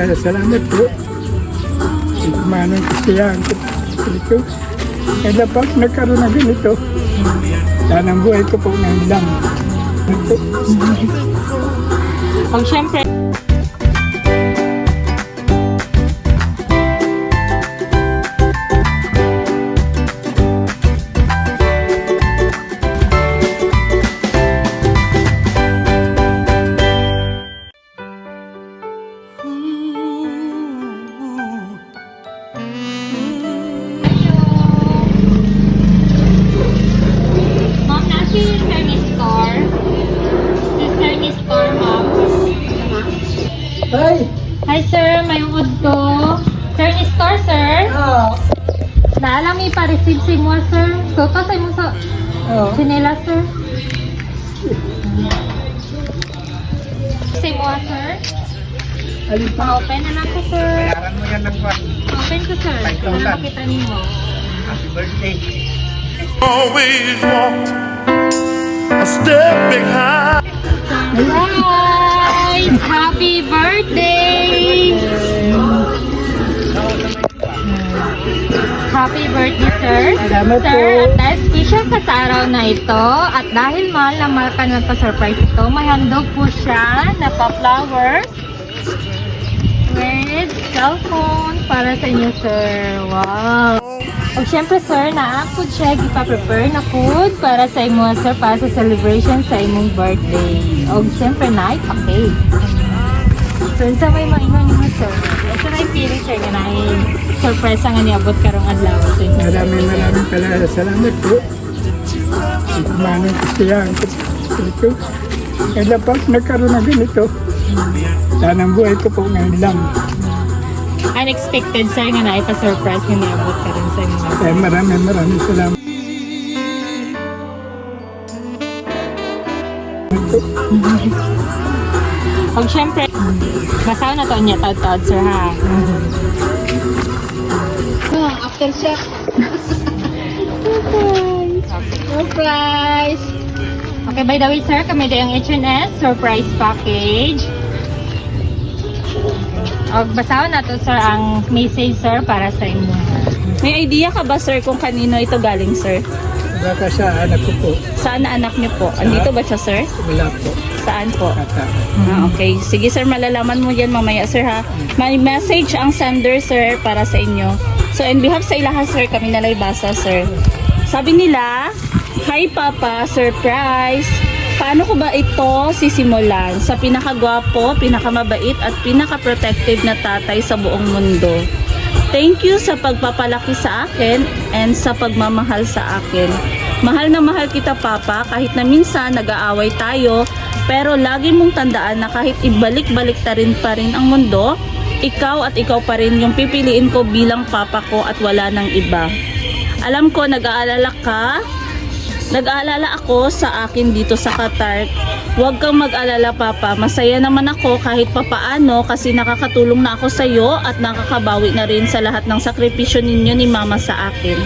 Salamat po. Manang kasiyahan ko ito. Kaya pag nagkaroon ng ganito, yan ang buhay ko po ngayon lang. Ito. Pag syempre, Ma'am, nasa yung Chinese store. Sa Chinese store, ma'am. Ay! Hi, sir. May ungod ko. Chinese store, sir. Naalam may pa-receive si mo, sir. So, kasi mo sa sinela, sir. Si mo, sir. Alin pa? Ma-open na lang ko, sir. Bayaran mo yan ng kwan. Open ko, sir. 5,000. Para makita niyo. Happy birthday. Always walked a step behind. Surprise! Happy birthday! Happy birthday, sir. Salamat Sir, po. at dahil special ka sa araw na ito, at dahil mahal na mahal ka nagpa-surprise ito, may handog po siya na pa-flowers with cellphone para sa inyo, sir. Wow! O syempre, sir, naapod siya ipa-prepare na food para sa imo, sir, para sa celebration sa imong birthday. O syempre, na-cake. So, sa may maingon mo, sir. Sa may pili, sir, nga na surprise nga niabot karong adlaw sa inyo. Maraming salamat po. Manang kasiyahan ko ito. Kaya pag nagkaroon ng ganito, yan ang buhay ko po ngayon lang. Unexpected, sir, nga na ipa-surprise nga niabot ka rin sa inyo. Kaya maraming salamat. O syempre, basaw na to niya taod-taod, sir, ha? Aftershock. Surprise! Okay, by the way, sir, kami din ang H&S surprise package. O, basaw na to, sir, ang message, sir, para sa inyo. May idea ka ba, sir, kung kanino ito galing, sir? Baka sa anak ko po, Saan na anak niyo po? Andito ba siya, sir? wala po. Saan po? Kata. Okay. Sige, sir, malalaman mo yan mamaya, sir, ha? May message ang sender, sir, para sa inyo. So, in behalf sa ilaha, sir, kami nalay basa, sir. Sabi nila, Hi, Papa, surprise! Paano ko ba ito sisimulan? Sa pinakagwapo, pinakamabait, at pinaka-protective na tatay sa buong mundo. Thank you sa pagpapalaki sa akin and sa pagmamahal sa akin. Mahal na mahal kita, Papa, kahit na minsan nag-aaway tayo, pero lagi mong tandaan na kahit ibalik-balik ta rin pa rin ang mundo, ikaw at ikaw pa rin yung pipiliin ko bilang papa ko at wala nang iba. Alam ko nag-aalala ako sa akin dito sa Qatar. Huwag kang mag-alala, Papa. Masaya naman ako kahit papaano kasi nakakatulong na ako sa iyo at nakakabawi na rin sa lahat ng sakripisyo ninyo ni Mama sa akin.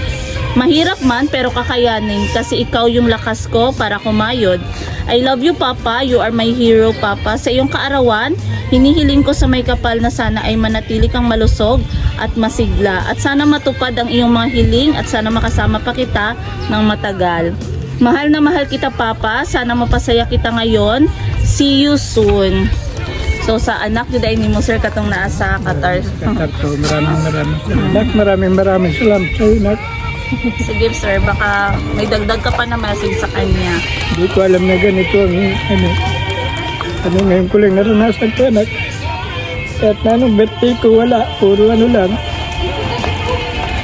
Mahirap man pero kakayanin kasi ikaw yung lakas ko para kumayod. I love you, Papa. You are my hero, Papa. Sa iyong kaarawan, hinihiling ko sa may kapal na sana ay manatili kang malusog at masigla. At sana matupad ang iyong mga hiling at sana makasama pa kita ng matagal. Mahal na mahal kita, Papa. Sana mapasaya kita ngayon. See you soon. So sa anak nyo dahil mo, sir, katong naa sa Qatar. Qatar po, maraming salamat sa inak. Sige, sir, baka may dagdag ka pa na message sa kanya. Hindi ko alam na ganito ang ano ngayon ko lang naranasan ko, anak. At nanong birthday ko wala, puro ano lang.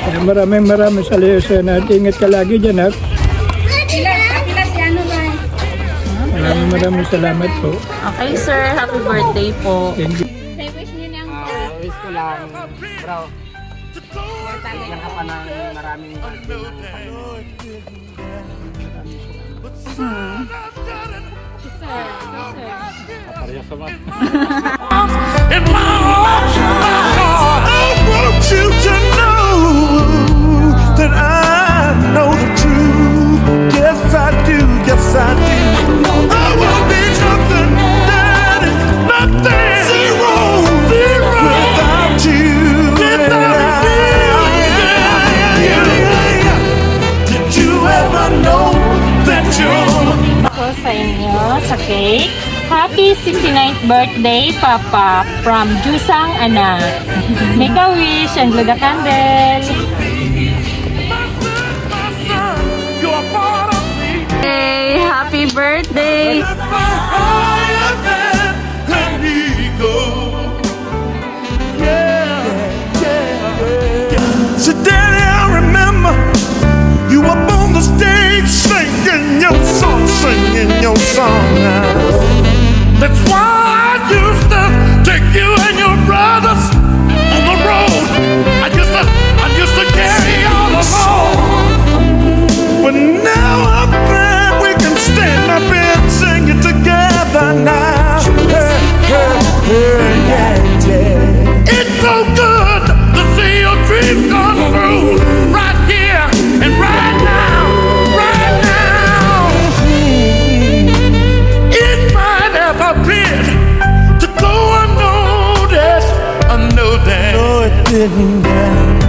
Kaya maraming salamat sa inyo. Ingat ka lagi dyan, anak. Maraming salamat po. Okay, sir, happy birthday po. Thank you. Wish ko lang, bro. Yan ka pa ng maraming In my heart, I want you to know that I know the truth. Yes, I do. Yes, I do. I will be nothing, that is nothing. Zero. birthday, Papa, from Jusang Anak. Make a wish and blow the candle. You're part of me. Hey, happy birthday! Higher than an eagle. So Daddy, I remember you up on the stage singing your song, That's why I used to take you and your brothers on the road. I used to carry all alone. But now I'm glad we can stand up and sing it together now. It's so good to see your dreams come true right here and right now, right now. It might have appeared to go unnoticed, I know that. No, it didn't.